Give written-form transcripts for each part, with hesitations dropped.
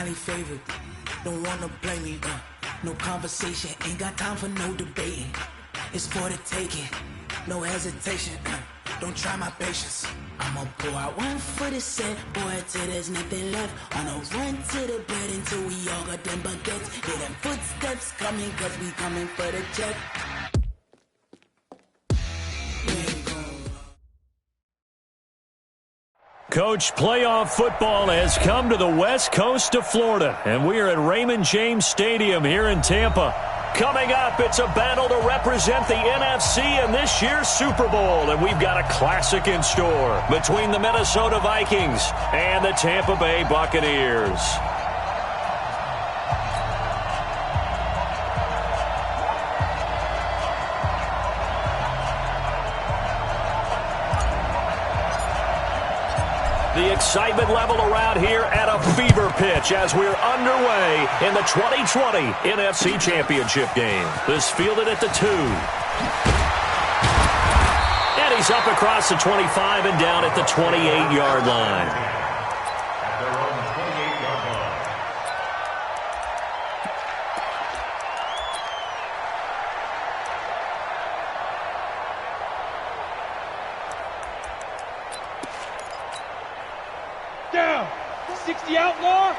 highly favored. Don't wanna blame me, no conversation, ain't got time for no debating. It's for the taking, no hesitation, don't try my patience. I'ma pour out one for the set, boy, till there's nothing left. On a run to the bed until we all got them baguettes. Hear them footsteps coming, cause we coming for the check. Coach, playoff football has come to the west coast of Florida, and we are at Raymond James Stadium here in Tampa. Coming up, it's a battle to represent the NFC in this year's Super Bowl, and we've got a classic in store between the Minnesota Vikings and the Tampa Bay Buccaneers. The excitement level around here at a fever pitch as we're underway in the 2020 NFC Championship game. This fielded at the 2. And he's up across the 25 and down at the 28-yard line. Down. 60 outlaw.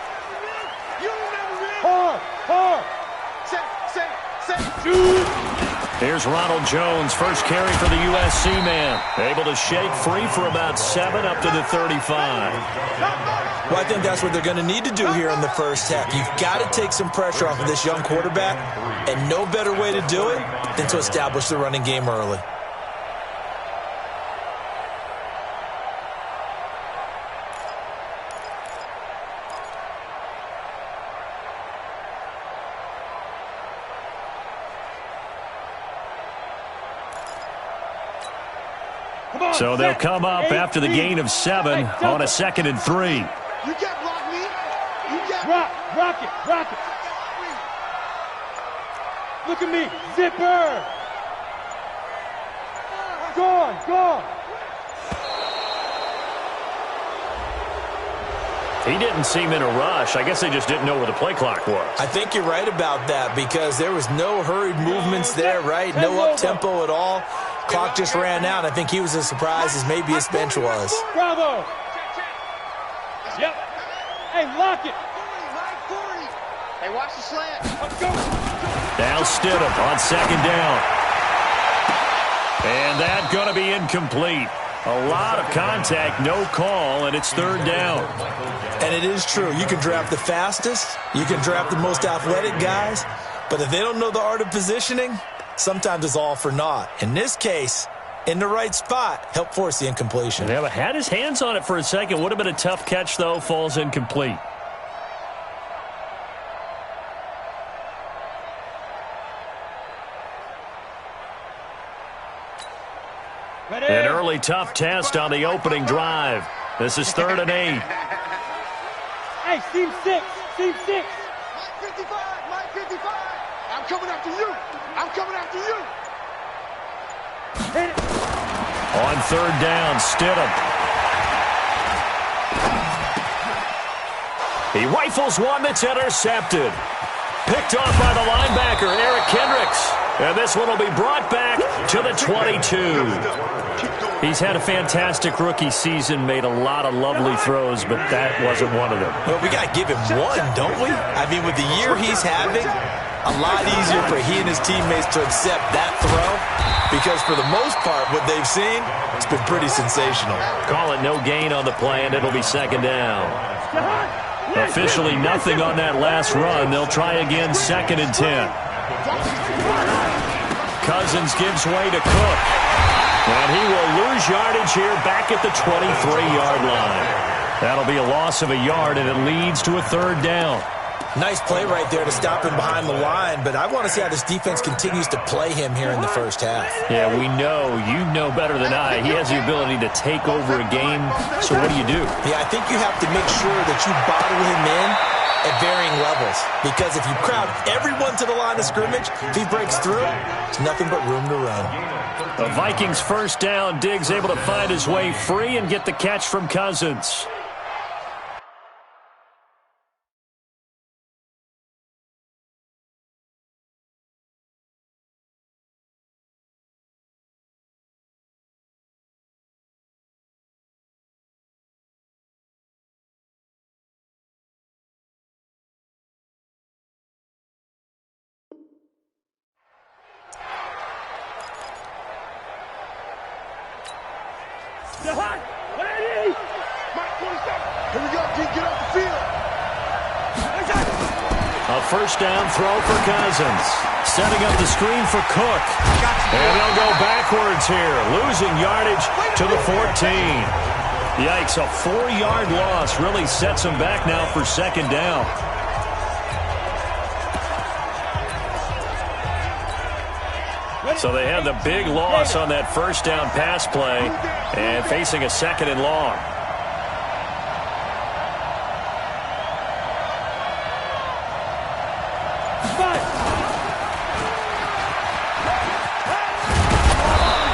Hard. Set. Shoot. Here's Ronald Jones, first carry for the USC man. Able to shake free for about 7 up to the 35. Well, I think that's what they're going to need to do here in the first half. You've got to take some pressure off of this young quarterback, and no better way to do it than to establish the running game early. So they'll come up after the gain of 7 on a 2nd and 3. You can't block me. You can't rock it. Look at me. Zipper. Gone. He didn't seem in a rush. I guess they just didn't know where the play clock was. I think you're right about that because there was no hurried movements there, right? No up-tempo at all. Clock just ran out. I think he was as surprised as maybe his bench was. Bravo. Yep. Hey, lock it. Hey, watch the slant. Let's go. Now Stidham on 2nd down. And that's going to be incomplete. A lot of contact, no call, and it's 3rd down. And it is true. You can draft the fastest. You can draft the most athletic guys. But if they don't know the art of positioning, sometimes it's all for naught. In this case, in the right spot, help force the incompletion. Yeah, but had his hands on it for a second. Would have been a tough catch, though. Falls incomplete. An early tough test on the opening drive. This is 3rd and 8. Hey, team 6. Mike 55. I'm coming after you. Hit it. On 3rd down, Stidham. He rifles one that's intercepted. Picked off by the linebacker, Eric Kendricks. And this one will be brought back to the 22. He's had a fantastic rookie season, made a lot of lovely throws, but that wasn't one of them. Well, we got to give him one, don't we? I mean, with the year he's having, a lot easier for he and his teammates to accept that throw because for the most part, what they've seen, it's been pretty sensational. Call it no gain on the play, and it'll be 2nd down. Officially nothing on that last run. They'll try again 2nd and 10. Cousins gives way to Cook. And he will lose yardage here back at the 23-yard line. That'll be a loss of a yard, and it leads to a 3rd down. Nice play right there to stop him behind the line, but I want to see how this defense continues to play him here in the first half. Yeah, we know. You know better than I. He has the ability to take over a game, so what do you do? Yeah, I think you have to make sure that you bottle him in at varying levels, because if you crowd everyone to the line of scrimmage, if he breaks through, it's nothing but room to run. The Vikings 1st down. Diggs able to find his way free and get the catch from Cousins. Here we go, King. Get off the field. A first down throw for Cousins. Setting up the screen for Cook. And they'll go backwards here, losing yardage to the 14. Yikes, a 4-yard loss really sets them back now for second down. So they had the big loss on that first down pass play and facing a second and long.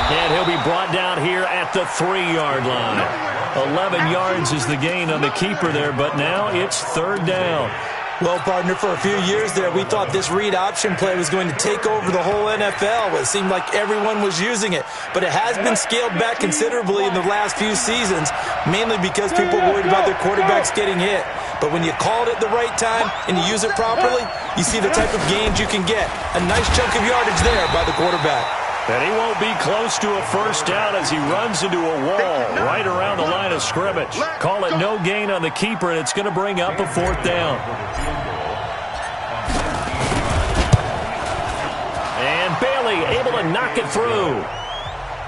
And he'll be brought down here at the 3-yard line. 11 yards is the gain on the keeper there, but now it's third down. Well, partner, for a few years there, we thought this read option play was going to take over the whole NFL. It seemed like everyone was using it, but it has been scaled back considerably in the last few seasons, mainly because people worried about their quarterbacks getting hit. But when you call it at the right time and you use it properly, you see the type of gains you can get. A nice chunk of yardage there by the quarterback. And he won't be close to a first down as he runs into a wall right around the line of scrimmage. Call it no gain on the keeper, and it's going to bring up a fourth down. And Bailey able to knock it through.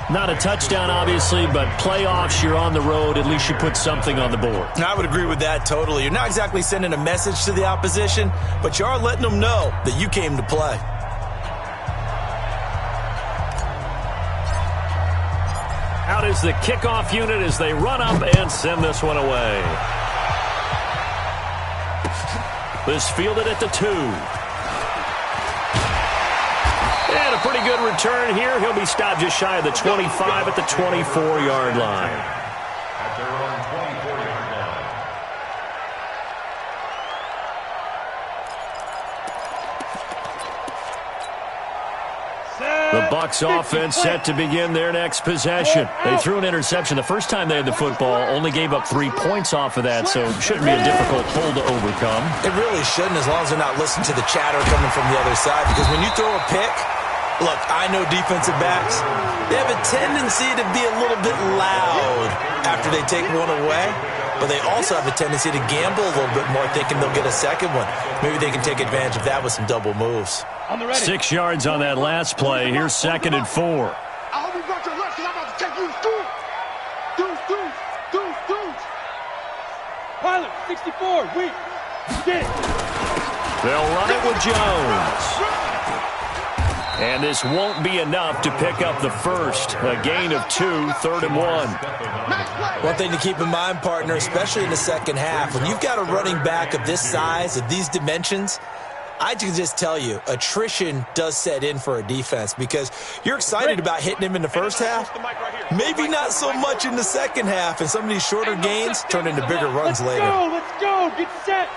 Not a touchdown, obviously, but playoffs, you're on the road. At least you put something on the board. I would agree with that totally. You're not exactly sending a message to the opposition, but you are letting them know that you came to play. Out is the kickoff unit as they run up and send this one away. This fielded at the 2. And a pretty good return here. He'll be stopped just shy of the 25 at the 24-yard line. At their own 24-yard line. The Bucs offense set to begin their next possession. They threw an interception the first time they had the football, only gave up 3 points off of that, so it shouldn't be a difficult hole to overcome. It really shouldn't, as long as they're not listening to the chatter coming from the other side, because when you throw a pick, look, I know defensive backs, they have a tendency to be a little bit loud after they take one away, but they also have a tendency to gamble a little bit more, thinking they'll get a second one. Maybe they can take advantage of that with some double moves. 6 yards on that last play. Here's 2nd and 4. I hope you brought your left, because I'm about to take you to school. Deuce. Pilot, 64, weak. Get it. They'll run it with Jones. And this won't be enough to pick up the first. A gain of 2, 3rd and 1. One thing to keep in mind, partner, especially in the second half, when you've got a running back of this size, of these dimensions, I can just tell you, attrition does set in for a defense because you're excited about hitting him in the first half, maybe not so much in the second half, and some of these shorter gains turn into bigger runs later. Let's go, get set.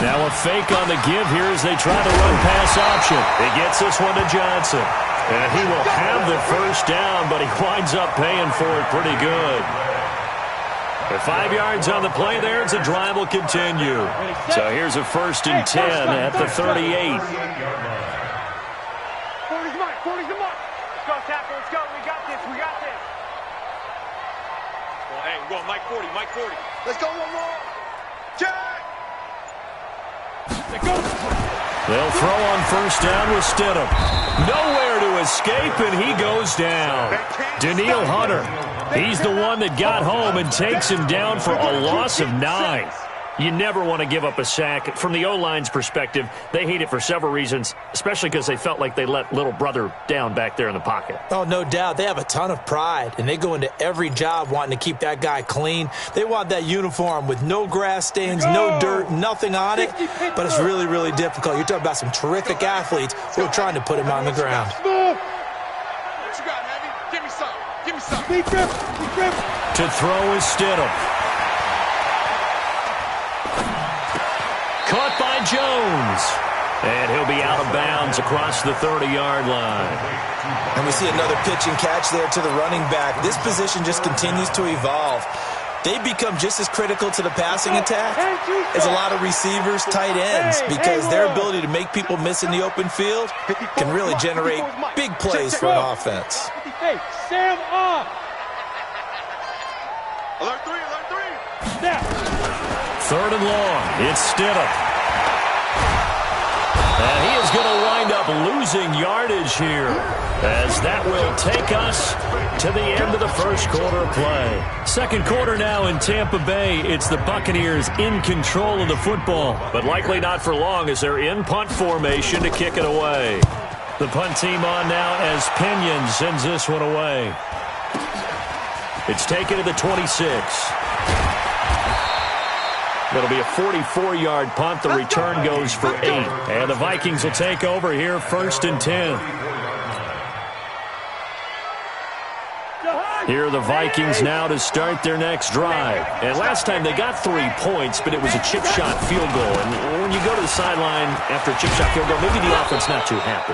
Now a fake on the give here as they try to run pass option. He gets this one to Johnson. And he will have the first down, but he winds up paying for it pretty good. With 5 yards on the play there, the drive will continue. So here's a 1st and 10 at the 38. 40's Mike. Let's go, tackle. Let's go. We got this. Well, hey, we're going Mike 40. Let's go one more. Jack! They'll throw on 1st down with Stidham. Nowhere to escape, and he goes down. Daniil Hunter, he's the one that got home and takes him down for a loss of 9. You never want to give up a sack. From the O-line's perspective, they hate it for several reasons, especially because they felt like they let little brother down back there in the pocket. Oh, no doubt. They have a ton of pride, and they go into every job wanting to keep that guy clean. They want that uniform with no grass stains, no dirt, nothing on it, but it's really, really difficult. You're talking about some terrific athletes who are trying to put him on the ground. What you got, Heavy? Give me some. Deep grip. To throw is Stidham. Caught by Jones. And he'll be out of bounds across the 30-yard line. And we see another pitch and catch there to the running back. This position just continues to evolve. They become just as critical to the passing attack as a lot of receivers, tight ends, because their ability to make people miss in the open field can really generate big plays for an offense. Hey, Sam off. Third and long. It's Stidham. And he is going to wind up losing yardage here, as that will take us to the end of the first quarter play. Second quarter now in Tampa Bay. It's the Buccaneers in control of the football, but likely not for long as they're in punt formation to kick it away. The punt team on now as Pinion sends this one away. It's taken to the 26. It'll be a 44-yard punt. The return goes for 8. And the Vikings will take over here, 1st and 10. Here are the Vikings now to start their next drive. And last time they got 3 points, but it was a chip shot field goal. And when you go to the sideline after a chip shot field goal, maybe the offense not too happy.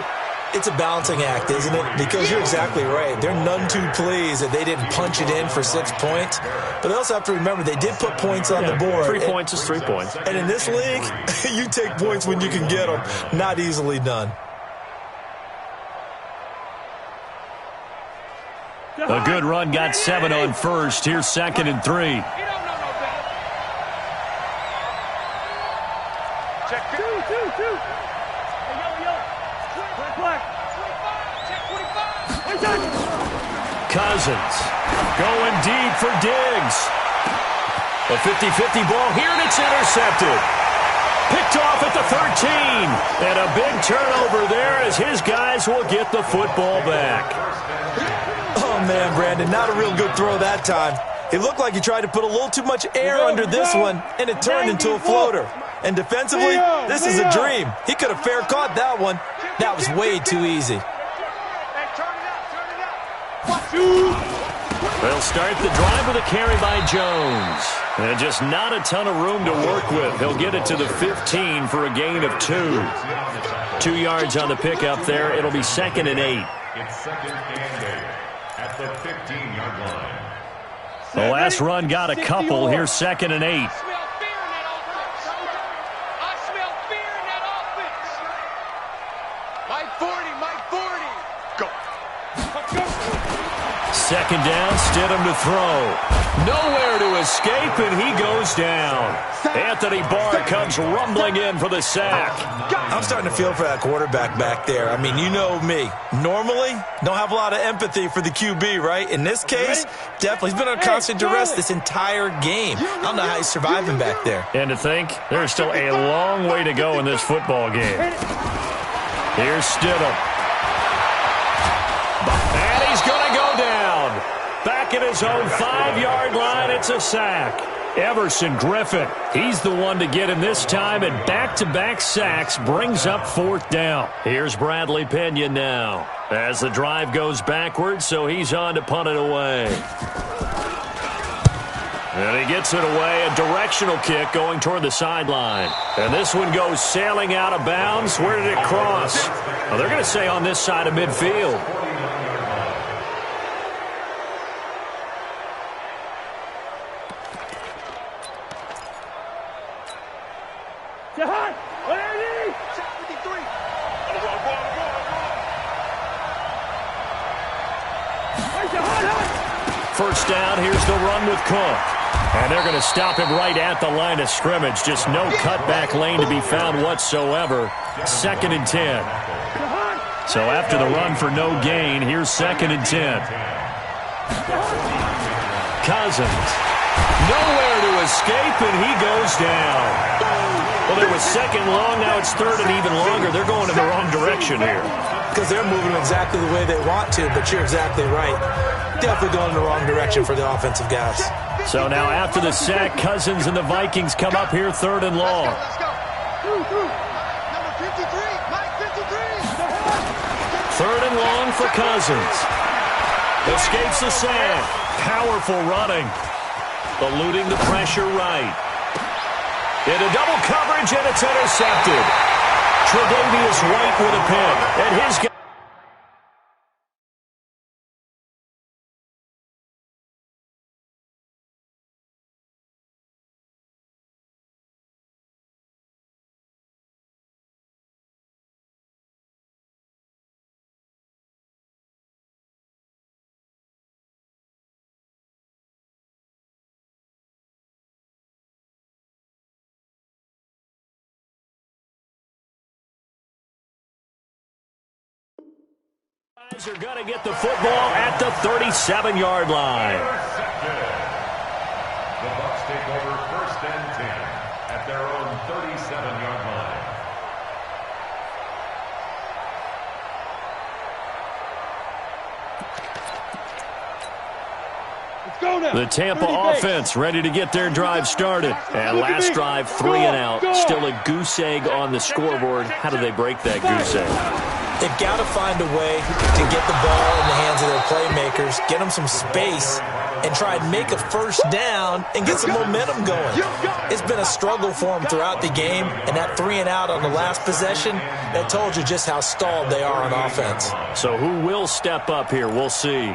It's a balancing act, isn't it? Because you're exactly right. They're none too pleased that they didn't punch it in for 6 points. But they also have to remember they did put points on the board. 3 points is 3 points. And in this league, you take points when you can get them. Not easily done. A good run got 7 on first. Here's 2nd and 3. Cousins going deep for Diggs. A 50-50 ball here, and it's intercepted. Picked off at the 13. And a big turnover there as his guys will get the football back. Oh, man, Brandon, not a real good throw that time. It looked like he tried to put a little too much air under this one, and it turned into a floater. And defensively, this is a dream. He could have fair caught that one. That was way too easy. They'll start the drive with a carry by Jones. And just not a ton of room to work with. He'll get it to the 15 for a gain of 2. 2 yards on the pickup there. It'll be 2nd and 8. It's 2nd and 8 at the 15-yard line. The last run got a couple. Here's 2nd and 8. Second down, Stidham to throw. Nowhere to escape, and he goes down. Anthony Barr comes rumbling in for the sack. I'm starting to feel for that quarterback back there. I mean, you know me. Normally, don't have a lot of empathy for the QB, right? In this case, definitely. He's been on constant duress this entire game. I don't know how he's surviving back there. And to think, there's still a long way to go in this football game. Here's Stidham. And he's going to go down. Back at his own 5-yard line, it's a sack. Everson Griffin, he's the one to get him this time, and back-to-back sacks brings up 4th down. Here's Bradley Pinion now as the drive goes backwards, so he's on to punt it away. And he gets it away, a directional kick going toward the sideline. And this one goes sailing out of bounds. Where did it cross? Well, they're going to say on this side of midfield. First down, here's the run with Cook. And they're going to stop him right at the line of scrimmage. Just no cutback lane to be found whatsoever. 2nd and 10. So after the run for no gain, here's 2nd and 10. Cousins. Nowhere to escape, and he goes down. Well, it was 2nd long, now it's 3rd and even longer. They're going in the wrong direction here. Because they're moving exactly the way they want to, but you're exactly right. Definitely going in the wrong direction for the offensive guys. So now after the sack, Cousins and the Vikings come up here 3rd and long. Let's go. Number 53, Mike 53. 3rd and long for Cousins. Escapes the sack. Powerful running. Eluding the pressure right. Into double coverage, and it's intercepted. Tre'Davious White with a pick. And his Are going to get the football at the 37-yard line. The Bucs take over 1st and 10 at their own 37-yard line. Let's go now. The Tampa offense ready to get their drive started. And last drive, 3 and out. Still a goose egg on the scoreboard. How do they break that goose egg? They've got to find a way to get the ball in the hands of their playmakers, get them some space, and try and make a first down and get some momentum going. It's been a struggle for them throughout the game, and that 3 and out on the last possession, that told you just how stalled they are on offense. So who will step up here? We'll see.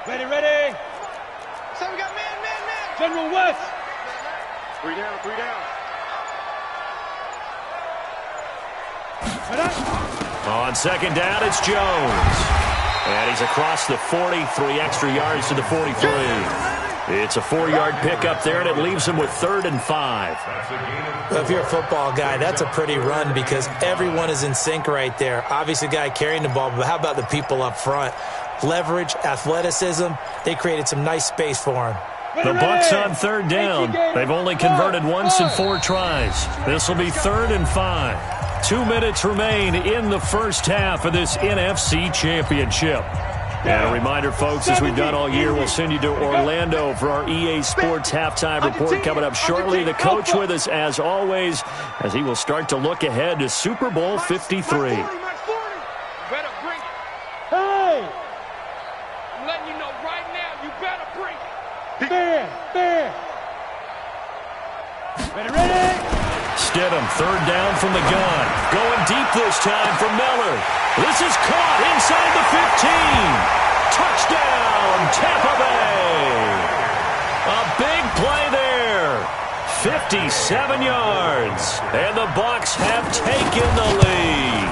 Ready, ready. So we got man. General West. 3 down, 3 down. On 2nd down, it's Jones. And he's across the 40, 3 extra yards to the 43. It's a 4-yard pickup there, and it leaves him with 3rd and 5. Well, if you're a football guy, that's a pretty run because everyone is in sync right there. Obviously, the guy carrying the ball, but how about the people up front? Leverage, athleticism, they created some nice space for him. The Bucs on 3rd down. They've only converted once in 4 tries. This will be 3rd and 5. 2 minutes remain in the first half of this NFC Championship. And a reminder, folks, as we've done all year, we'll send you to Orlando for our EA Sports halftime report coming up shortly. The coach with us, as always, as he will start to look ahead to Super Bowl 53. Ready. Stidham, 3rd down from the gun. Going deep this time for Miller. This is caught inside the 15. Touchdown, Tampa Bay. A big play there. 57 yards. And the Bucs have taken the lead.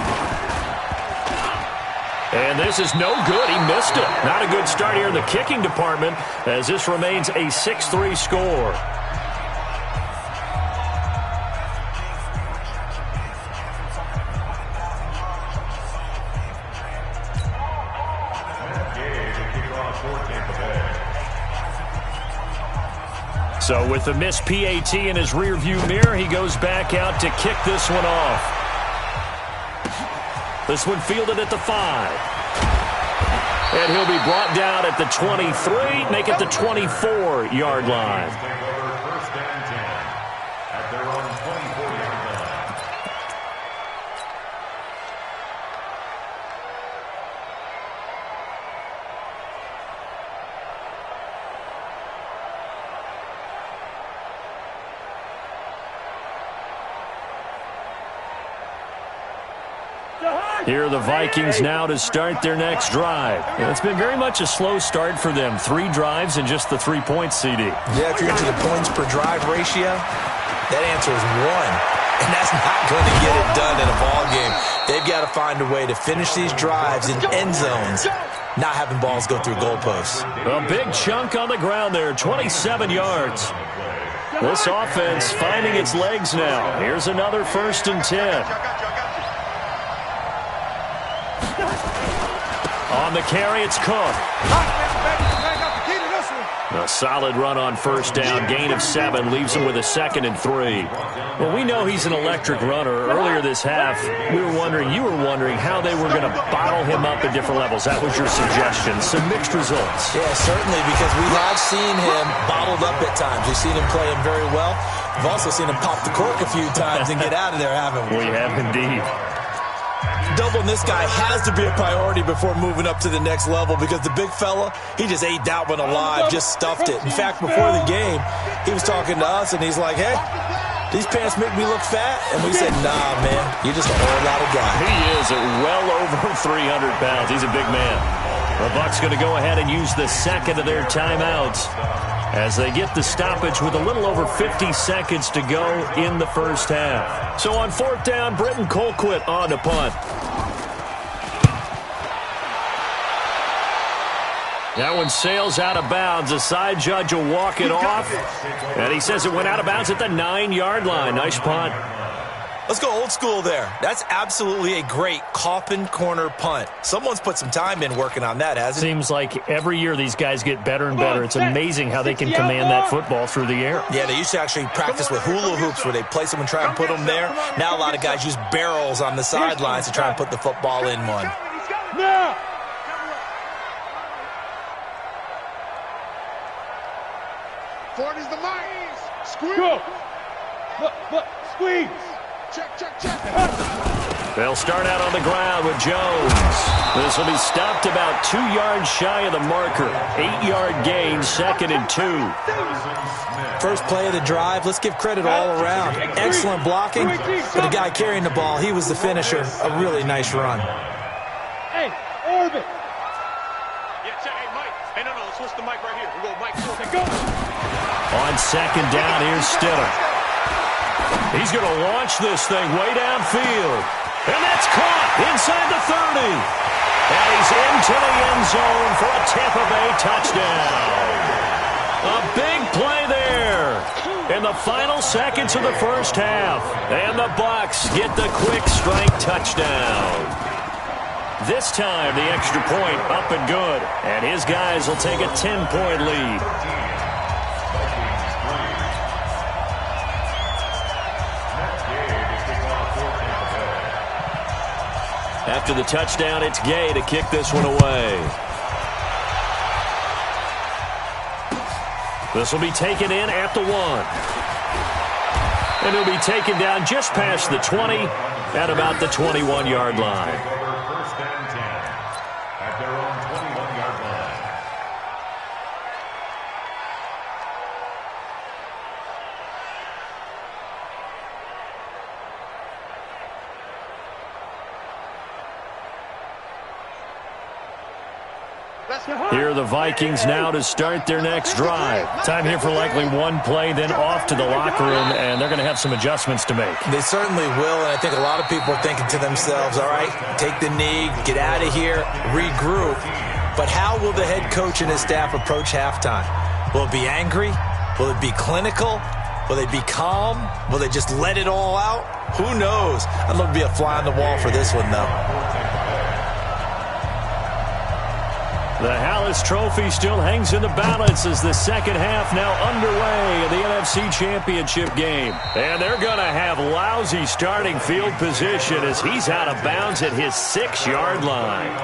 And this is no good. He missed it. Not a good start here in the kicking department as this remains a 6-3 score. So with the missed PAT in his rearview mirror, he goes back out to kick this one off. This one fielded at the 5. And he'll be brought down at the 23, make it the 24-yard line. First and 10 at their own 24-yard line. Here are the Vikings now to start their next drive. And it's been very much a slow start for them. 3 drives and just the 3 points, CD. Yeah, if you're into the points per drive ratio, that answer is 1. And that's not going to get it done in a ball game. They've got to find a way to finish these drives in end zones, not having balls go through goalposts. A big chunk on the ground there, 27 yards. This offense finding its legs now. Here's another 1st and 10. On the carry, it's Cook. A solid run on first down. Gain of 7 leaves him with a 2nd and 3. Well, we know he's an electric runner. Earlier this half, you were wondering how they were going to bottle him up at different levels. That was your suggestion. Some mixed results. Yeah, certainly, because we have seen him bottled up at times. We've seen him playing very well. We've also seen him pop the cork a few times and get out of there, haven't we? We have indeed. Doubling this guy has to be a priority before moving up to the next level, because the big fella, he just ate that one alive, just stuffed it. In fact, before the game, he was talking to us, and he's like, hey, these pants make me look fat. And we said, nah, man, you're just a whole lot of guy. He is at well over 300 pounds. He's a big man. The Bucs going to go ahead and use the second of their timeouts as they get the stoppage with a little over 50 seconds to go in the first half. So on 4th down, Britton Colquitt on to punt. That one sails out of bounds. The side judge will walk it off. And he says it went out of bounds at the 9-yard line. Nice punt. Let's go old school there. That's absolutely a great coffin corner punt. Someone's put some time in working on that, hasn't it? Seems like every year these guys get better and better. It's amazing how they can command that football through the air. Yeah, they used to actually practice with hula hoops where they place them and try and put them there. Now a lot of guys use barrels on the sidelines to try and put the football in one. Now! 40's the mark. Squeeze. Go. Look, squeeze. Check. They'll start out on the ground with Jones. This will be stopped about 2 yards shy of the marker. 8-yard gain, 2nd and 2. First play of the drive. Let's give credit all around. Excellent blocking. But the guy carrying the ball, he was the finisher. A really nice run. Hey, Orbit. Yeah, check. Hey, Mike. Hey, no, let's switch the mic right here. We go Mike. Go. On 2nd down, here's Stidham. He's going to launch this thing way downfield. And that's caught inside the 30. And he's into the end zone for a Tampa Bay touchdown. A big play there in the final seconds of the first half. And the Bucs get the quick strike touchdown. This time, the extra point up and good. And his guys will take a 10-point lead. After the touchdown, it's Gay to kick this one away. This will be taken in at the 1. And it'll be taken down just past the 20 at about the 21-yard line. First and 10 at their own 21-yard line. Here are the Vikings now to start their next drive. Time here for likely one play, then off to the locker room, and they're going to have some adjustments to make. They certainly will, and I think a lot of people are thinking to themselves, all right, take the knee, get out of here, regroup. But how will the head coach and his staff approach halftime? Will it be angry? Will it be clinical? Will they be calm? Will they just let it all out? Who knows? I'd love to be a fly on the wall for this one, though. The Hallis Trophy still hangs in the balance as the second half now underway in the NFC Championship game. And they're going to have lousy starting field position as he's out of bounds at his 6-yard line.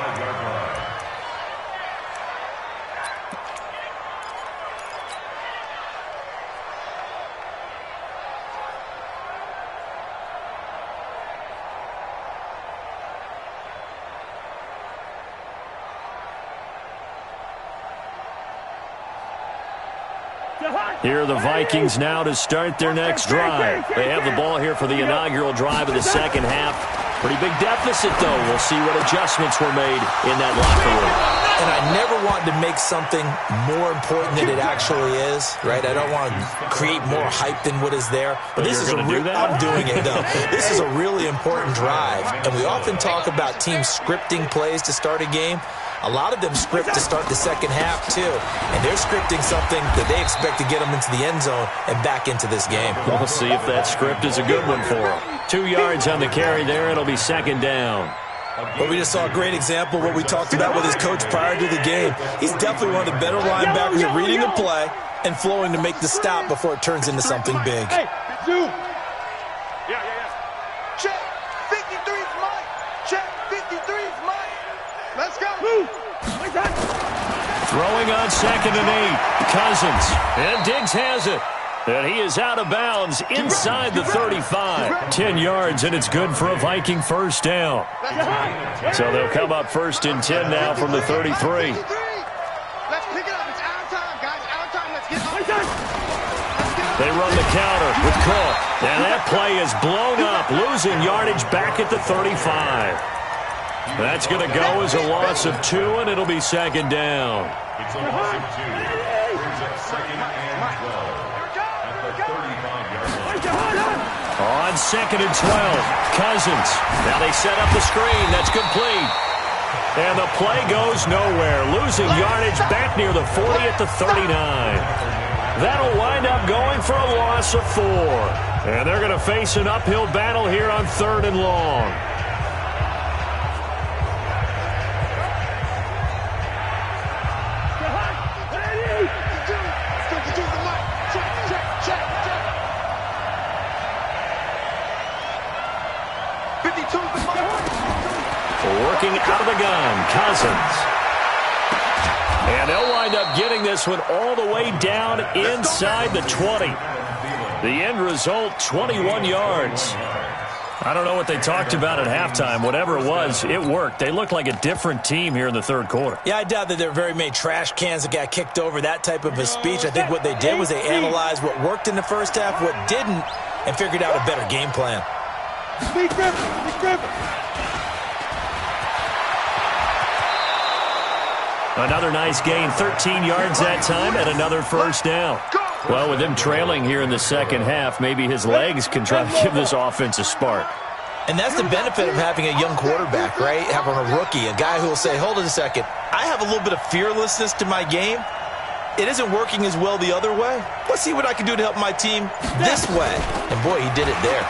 Here are the Vikings now to start their next drive. They have the ball here for the inaugural drive of the second half. Pretty big deficit, though. We'll see what adjustments were made in that locker room. And I never wanted to make something more important than it actually is, right? I don't want to create more hype than what is there. But this is I'm doing it, though. This is a really important drive. And we often talk about teams scripting plays to start a game. A lot of them script to start the second half, too. And they're scripting something that they expect to get them into the end zone and back into this game. We'll see if that script is a good one for them. 2 yards on the carry there. It'll be second down. But we just saw a great example of what we talked about with his coach prior to the game. He's definitely one of the better linebackers at reading the play and flowing to make the stop before it turns into something big. Hey, Zoo. Check. 53's mine. Check. 53's mine. Let's go. Throwing on 2nd and 8. Cousins. And Diggs has it. And he is out of bounds inside the 35. 10 yards, and it's good for a Viking first down. So they'll come up 1st and 10 now from the 33. Let's pick it up. It's our time, guys. Our time. Let's get up. They run the counter with Cook. And that play is blown up, losing yardage back at the 35. That's going to go as a loss of 2, and it'll be 2nd down. It's a loss of 2. Brings up 2nd and 12 at the 35-yard line. On 2nd and 12, Cousins. Now they set up the screen. That's complete. And the play goes nowhere, losing yardage back near the 40 at the 39. That'll wind up going for a loss of 4. And they're going to face an uphill battle here on 3rd and long. Working out of the gun, Cousins. And they'll wind up getting this one all the way down inside the 20. The end result, 21 yards. I don't know what they talked about at halftime. Whatever it was, it worked. They looked like a different team here in the 3rd quarter. Yeah, I doubt that there were very many trash cans that got kicked over, that type of a speech. I think what they did was they analyzed what worked in the first half, what didn't, and figured out a better game plan. Another nice gain, 13 yards that time, and another first down. Well, with them trailing here in the second half, maybe his legs can try to give this offense a spark. And that's the benefit of having a young quarterback, right? Having a rookie, a guy who will say, hold it a second, I have a little bit of fearlessness to my game. It isn't working as well the other way. Let's see what I can do to help my team this way. And boy, he did it there.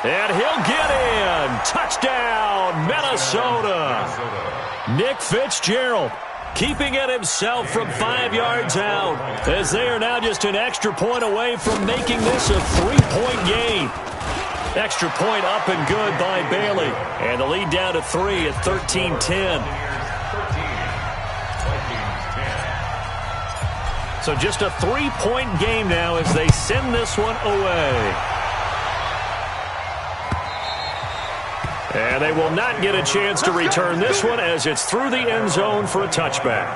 And he'll get in. Touchdown, Minnesota. Nick Fitzgerald keeping it himself from 5 yards out, as they are now just an extra point away from making this a 3-point game. Extra point up and good by Bailey. And the lead down to 3 at 13-10. So just a 3-point game now as they send this one away. And they will not get a chance to return this one as it's through the end zone for a touchback.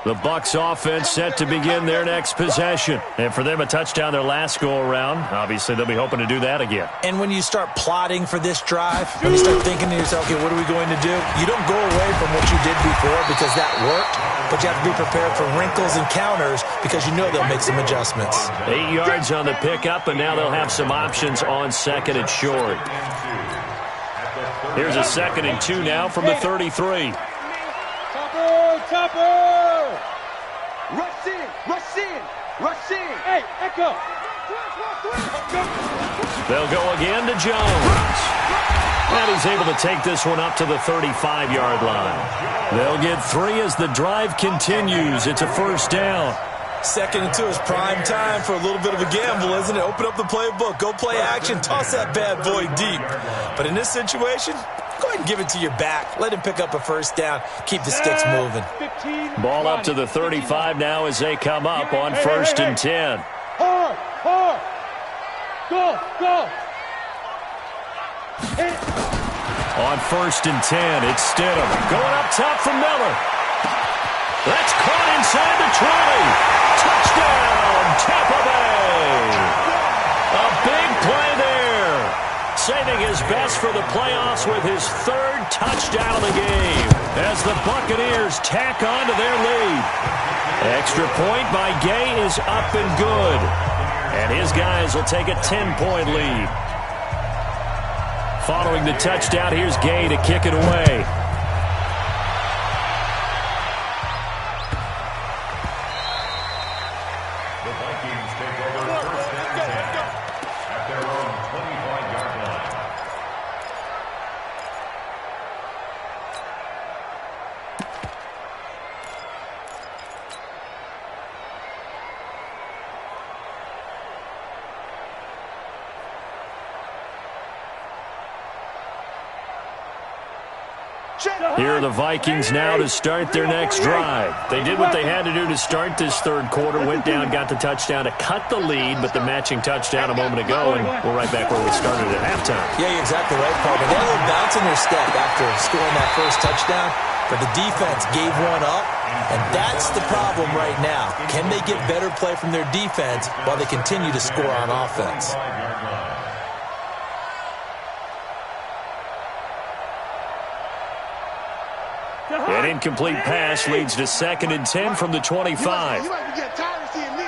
The Bucs offense set to begin their next possession. And for them, a touchdown their last go-around. Obviously, they'll be hoping to do that again. And when you start plotting for this drive, when you start thinking to yourself, okay, what are we going to do? You don't go away from what you did before because that worked, but you have to be prepared for wrinkles and counters because you know they'll make some adjustments. 8 yards on the pickup, and now they'll have some options on 2nd and short. Here's a 2nd and 2 now from the 33. Chopper! Rush in! Rush in! Rush in! Hey, Echo! They'll go again to Jones. And he's able to take this one up to the 35-yard line. They'll get 3 as the drive continues. It's a first down. 2nd and 2 is prime time for a little bit of a gamble, isn't it? Open up the playbook, go play action, toss that bad boy deep. But in this situation, go ahead and give it to your back. Let him pick up a first down. Keep the sticks moving. Ball up to the 35 now as they come up on 1st and 10. Hard! Go! On 1st and 10, it's Stidham. Going up top for Miller. That's caught inside the 20. Touchdown, Tampa Bay. A big play there. Saving his best for the playoffs with his 3rd touchdown of the game as the Buccaneers tack on to their lead. Extra point by Gay is up and good. And his guys will take a 10-point lead. Following the touchdown, here's Gay to kick it away. Here are the Vikings now to start their next drive. They did what they had to do to start this third quarter, went down, got the touchdown to cut the lead, but the matching touchdown a moment ago, and we're right back where we started at halftime. Yeah, you're exactly right, partner. They had a little bounce in their step after scoring that first touchdown, but the defense gave one up, and that's the problem right now. Can they get better play from their defense while they continue to score on offense? An incomplete pass leads to 2nd and 10 from the 25. You might be getting tired of seeing me.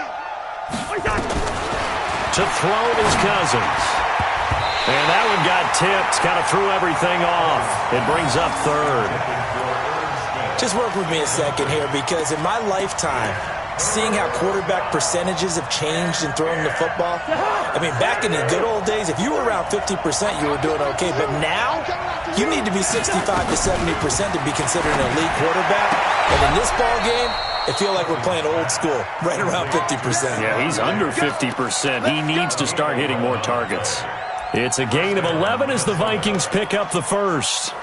To throw it is Cousins. And that one got tipped, kind of threw everything off. It brings up 3rd. Just work with me a second here, because in my lifetime, seeing how quarterback percentages have changed in throwing the football, I mean, back in the good old days, if you were around 50%, you were doing okay. But now, you need to be 65 to 70% to be considered an elite quarterback. And in this ball game, I feel like we're playing old school, right around 50%. Yeah, he's under 50%. He needs to start hitting more targets. It's a gain of 11 as the Vikings pick up the first.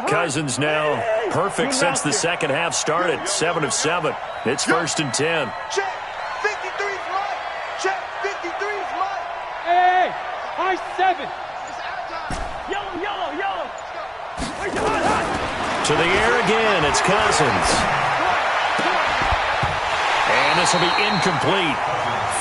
Cousins now perfect since the second half started. 7 of 7. It's 1st and 10. Check. 53's right. Check. 53's right. Hey, high 7. It's out time. Yellow. To the air again. It's Cousins. And this will be incomplete.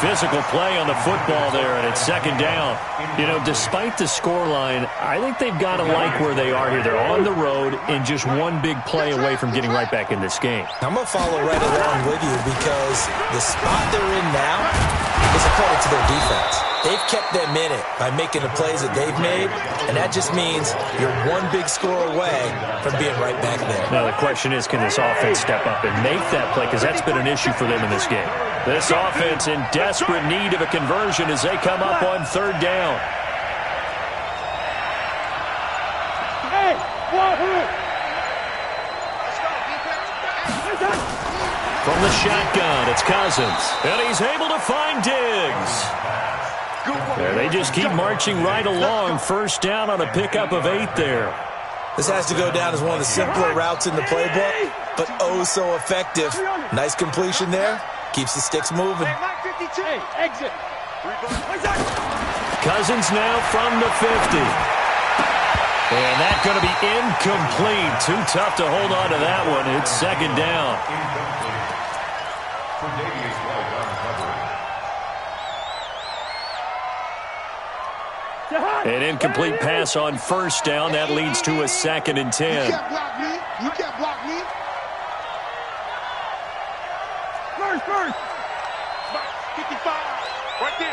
Physical play on the football there, and it's 2nd down. You know, despite the scoreline, I think they've got to like where they are here. They're on the road and just one big play away from getting right back in this game. I'm going to follow right along with you, because the spot they're in now is a credit to their defense. They've kept them in it by making the plays that they've made, and that just means you're one big score away from being right back there. Now the question is, can this offense step up and make that play? Because that's been an issue for them in this game. This offense in desperate need of a conversion as they come up on 3rd down. Hey, Wahoo! From the shotgun, it's Cousins. And he's able to find Diggs. There, they just keep marching right along. 1st down on a pickup of 8 there. This has to go down as one of the simpler routes in the playbook, but oh so effective. Nice completion there. Keeps the sticks moving. Hey, exit. Cousins now from the 50. And that's going to be incomplete. Too tough to hold on to that one. It's 2nd down. An incomplete pass on 1st down. That leads to a 2nd and 10. You can't block me. You can't block me. First. 55. Right there.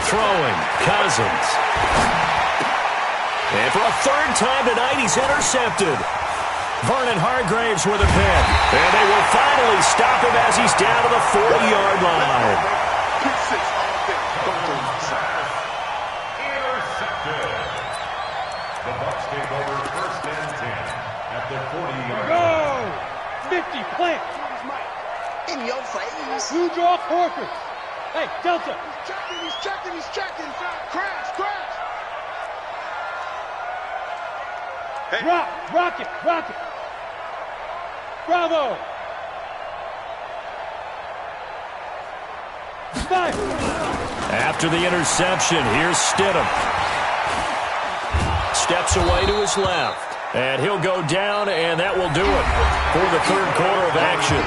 Throwing, Cousins. And for a 3rd time tonight, he's intercepted. Vernon Hargraves with a pick. And they will finally stop him as he's down to the 40-yard line. Pick 6 all day. Don't throw inside. Intercepted. The Bucs take over 1st and 10 at the 40-yard line. Go! 50, plant. In your face. Blue draw, Horford. Hey, Delta. He's checking. Crash. Hey. Rocket. Bravo. 5. After the interception, here's Stidham. Steps away to his left. And he'll go down, and that will do it for the 3rd quarter of action.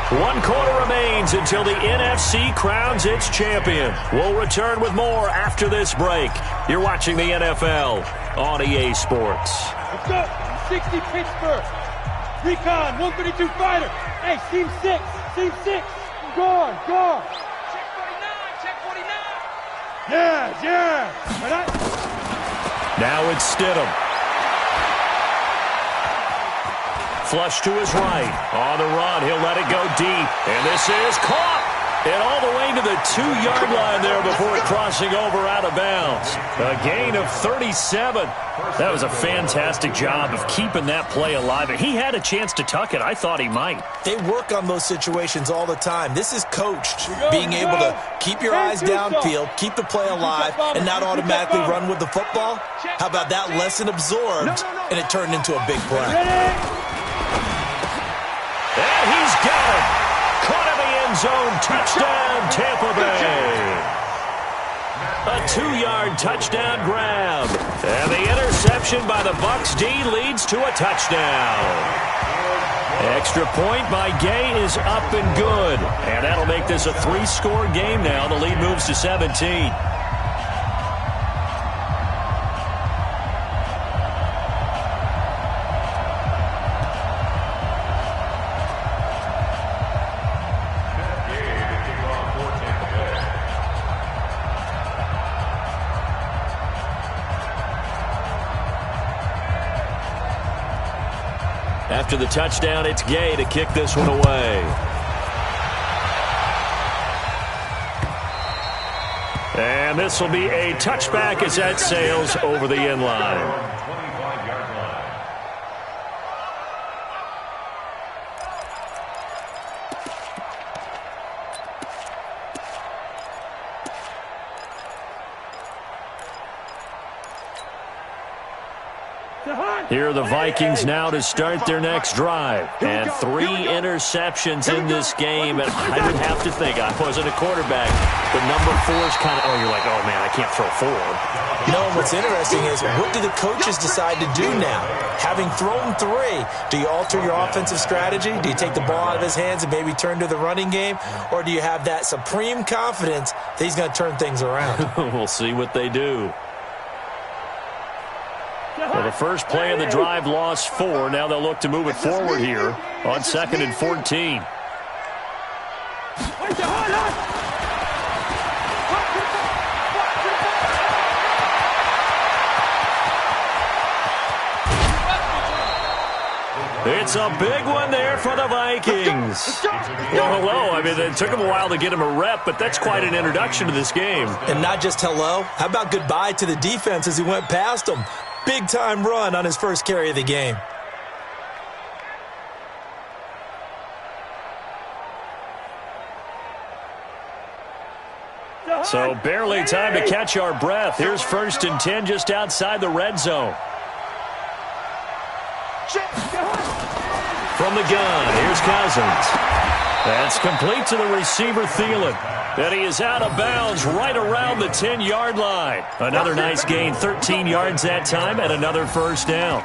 1 quarter remains until the NFC crowns its champion. We'll return with more after this break. You're watching the NFL on EA Sports. Let's go. 60 Pittsburgh. Recon, 132 fighter. Hey, team 6. Guard. Check 49. Yeah. Now it's Stidham. Flush to his right. On the run, he'll let it go deep. And this is caught. And all the way to the 2-yard line there before crossing over out of bounds. A gain of 37. That was a fantastic job of keeping that play alive. And he had a chance to tuck it. I thought he might. They work on those situations all the time. This is coached. Being able to keep your eyes downfield, keep the play alive, and not automatically run with the football. How about that lesson absorbed, and it turned into a big play. And he's got it. Caught in the end zone. Touchdown, Tampa Bay. A 2-yard touchdown grab. And the interception by the Bucs D leads to a touchdown. Extra point by Gay is up and good. And that'll make this a 3-score game now. The lead moves to 17. After the touchdown, it's Gay to kick this one away. And this will be a touchback as that sails over the end line. Here are the Vikings now to start their next drive. And 3 interceptions in this game. And I would have to think, I wasn't a quarterback, but number 4 is kind of, you're like, oh, man, I can't throw 4. No, what's interesting is, what do the coaches decide to do now? Having thrown 3, do you alter your offensive strategy? Do you take the ball out of his hands and maybe turn to the running game? Or do you have that supreme confidence that he's going to turn things around? We'll see what they do. Well, the first play of the drive lost 4. Now they'll look to move it forward here on 2nd and 14. It's a big one there for the Vikings. Well, hello. I mean, it took him a while to get him a rep, but that's quite an introduction to this game. And not just hello. How about goodbye to the defense as he went past him? Big-time run on his first carry of the game. So barely time to catch our breath. Here's 1st and 10 just outside the red zone. From the gun, here's Cousins. That's complete to the receiver, Thielen. And he is out of bounds right around the 10-yard line. Another nice gain, 13 yards that time, and another first down.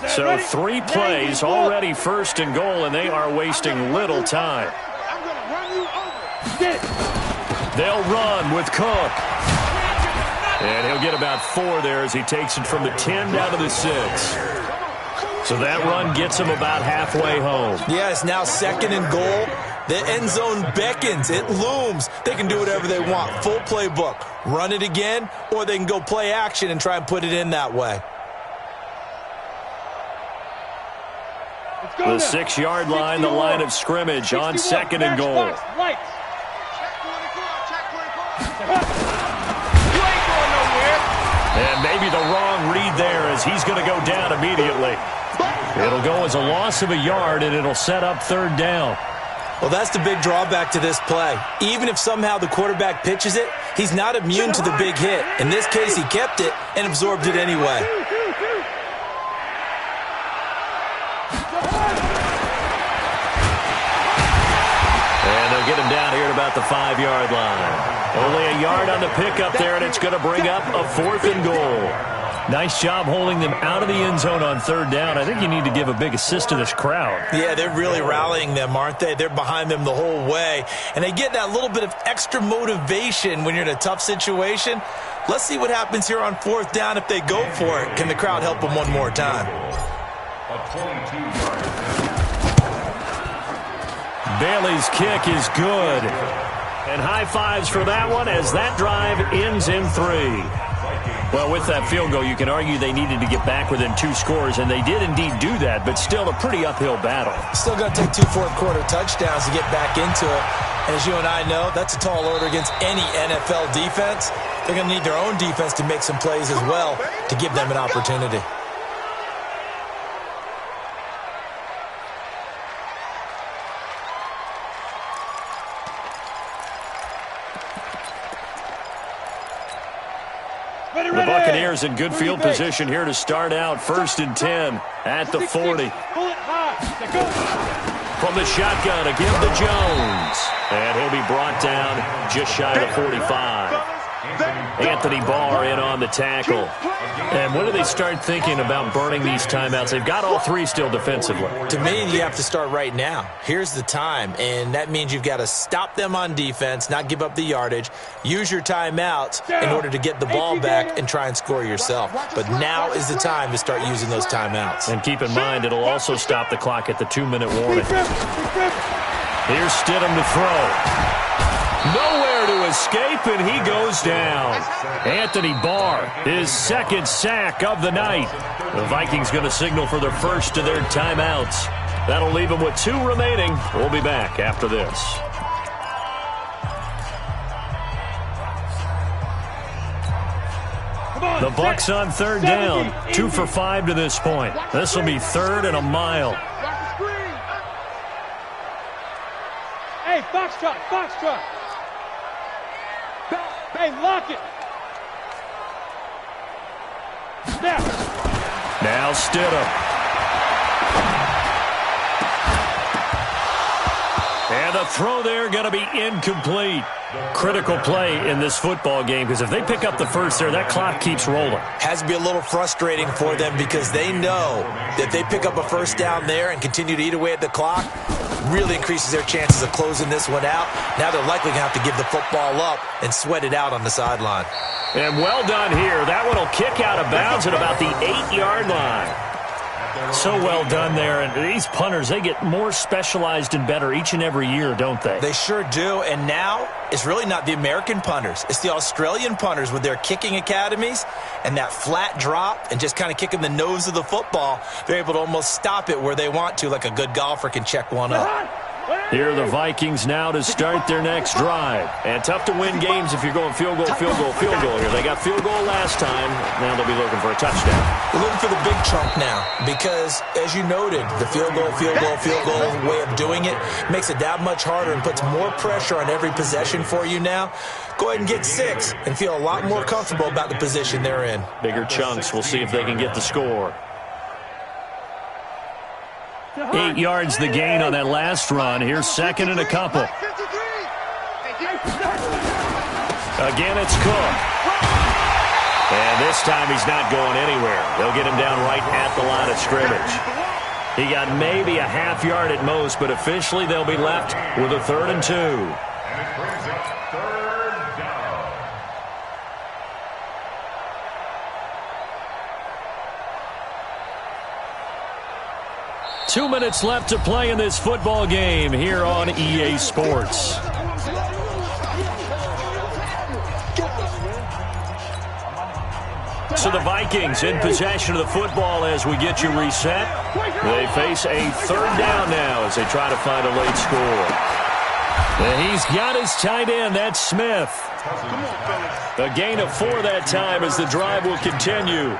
So 3 plays, already 1st and goal, and they are wasting little time. They'll run with Cook. And he'll get about 4 there as he takes it from the 10 down to the 6. So that run gets him about halfway home. Yeah, it's now 2nd and goal. The end zone beckons. It looms. They can do whatever they want. Full playbook. Run it again, or they can go play action and try and put it in that way. The 6-yard line, the line of scrimmage on 2nd and goal. And maybe the wrong read there as he's going to go down immediately. It'll go as a loss of a yard, and it'll set up 3rd down. Well, that's the big drawback to this play. Even if somehow the quarterback pitches it, he's not immune to the big hit. In this case, he kept it and absorbed it anyway. And they'll get him down here at about the 5-yard line. Only a yard on the pickup there, and it's going to bring up a 4th and goal. Nice job holding them out of the end zone on 3rd down. I think you need to give a big assist to this crowd. Yeah, they're really rallying them, aren't they? They're behind them the whole way. And they get that little bit of extra motivation when you're in a tough situation. Let's see what happens here on 4th down if they go for it. Can the crowd help them one more time? Bailey's kick is good. And high fives for that one as that drive ends in 3. Well, with that field goal, you can argue they needed to get back within 2 scores, and they did indeed do that, but still a pretty uphill battle. Still going to take 2 fourth-quarter touchdowns to get back into it. And as you and I know, that's a tall order against any NFL defense. They're going to need their own defense to make some plays as well to give them an opportunity. The Buccaneers in good field position here to start out. 1st and 10 at the 40. From the shotgun, a give to Jones. And he'll be brought down just shy of the 45. Anthony Barr in on the tackle. And when do they start thinking about burning these timeouts? They've got all 3 still defensively. To me, you have to start right now. Here's the time, and that means you've got to stop them on defense, not give up the yardage, use your timeouts in order to get the ball back and try and score yourself. But now is the time to start using those timeouts. And keep in mind, it'll also stop the clock at the 2-minute warning. Here's Stidham to throw. Nowhere to escape, and he goes down. Anthony Barr, his 2nd sack of the night. The Vikings going to signal for their first of their timeouts. That'll leave them with 2 remaining. We'll be back after this. The Bucs on 3rd down. 2 for 5 to this point. This will be 3rd and a mile. Hey, foxtrot, foxtrot. Hey, lock it. Now Stidham. And the throw there going to be incomplete. Critical play in this football game, because if they pick up the first there, that clock keeps rolling. Has to be a little frustrating for them because they know that they pick up a first down there and continue to eat away at the clock, really increases their chances of closing this one out. Now they're likely going to have to give the football up and sweat it out on the sideline. And well done here. That one will kick out of bounds at about the 8-yard line. So well done there. And these punters, they get more specialized and better each and every year, don't they? They sure do. And now it's really not the American punters. It's the Australian punters with their kicking academies and that flat drop and just kind of kicking the nose of the football. They're able to almost stop it where they want to, like a good golfer can check one up. Here are the Vikings now to start their next drive. And tough to win games if you're going field goal, field goal, field goal here. They got field goal last time. Now they'll be looking for a touchdown. They're looking for the big chunk now because, as you noted, the field goal way of doing it makes it that much harder and puts more pressure on every possession for you now. Go ahead and get 6 and feel a lot more comfortable about the position they're in. Bigger chunks. We'll see if they can get the score. 8 yards the gain on that last run. Here's 2nd and a couple. Again, it's Cook. And this time he's not going anywhere. They'll get him down right at the line of scrimmage. He got maybe a half yard at most, but officially they'll be left with a 3rd and 2. And it brings up 3rd down. 2 minutes left to play in this football game here on EA Sports. So the Vikings in possession of the football as we get you reset. They face a 3rd down now as they try to find a late score. And he's got his tight end, that's Smith. A gain of 4 that time as the drive will continue.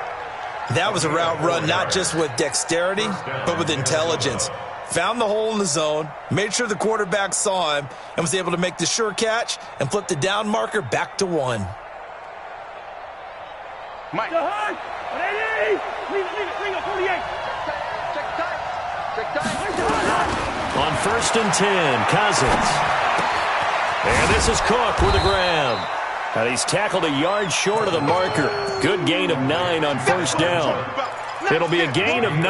That was a route run not just with dexterity, but with intelligence. Found the hole in the zone, made sure the quarterback saw him, and was able to make the sure catch and flip the down marker back to 1. Mike. Leave it, 48. On 1st and 10, Cousins. And this is Cook with a grab. And he's tackled a yard short of the marker. Good gain of 9 on 1st down. It'll be a gain of 9,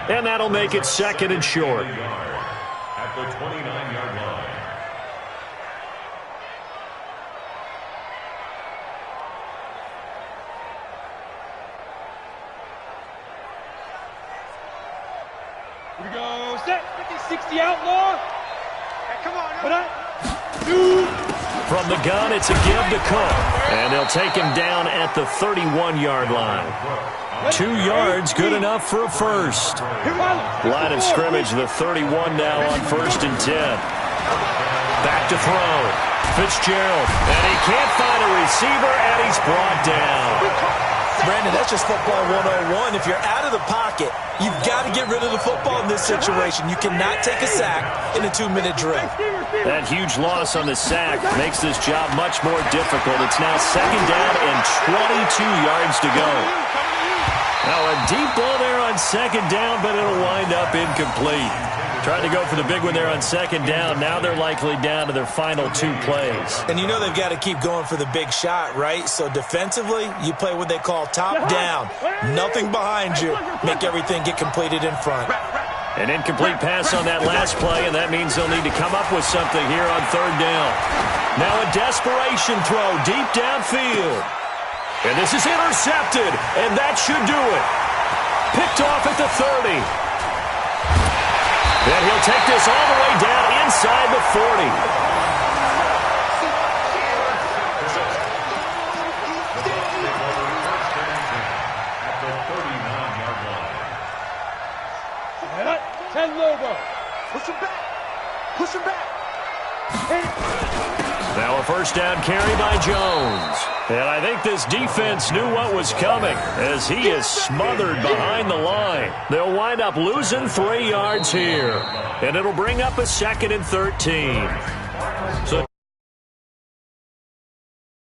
and that'll make it 2nd and short. At the 29-yard line. Here we go. Set. 50-60 outlaw. Hey, come on. Put up. 2. From the gun, it's a give to Cook. And they'll take him down at the 31-yard line. 2 yards, good enough for a first. Line of scrimmage, the 31 now on 1st and 10. Back to throw. Fitzgerald. And he can't find a receiver, and he's brought down. Brandon, that's just football 101. If you're out of the pocket, you've got to get rid of the football in this situation. You cannot take a sack in a 2-minute drill. That huge loss on the sack makes this job much more difficult. It's now 2nd down and 22 yards to go. Now a deep ball there on 2nd down, but it'll wind up incomplete. Tried to go for the big one there on 2nd down. Now they're likely down to their final 2 plays. And you know they've got to keep going for the big shot, right? So defensively, you play what they call top down. Nothing behind you. Make everything get completed in front. An incomplete pass on that last play, and that means they'll need to come up with something here on 3rd down. Now a desperation throw deep downfield. And this is intercepted, and that should do it. Picked off at the 30. And he'll take this all the way down inside the 40. Ten logo. Push him back. Push him back. Now a 1st down carry by Jones. And I think this defense knew what was coming as he is smothered behind the line. They'll wind up losing 3 yards here. And it'll bring up a 2nd and 13. So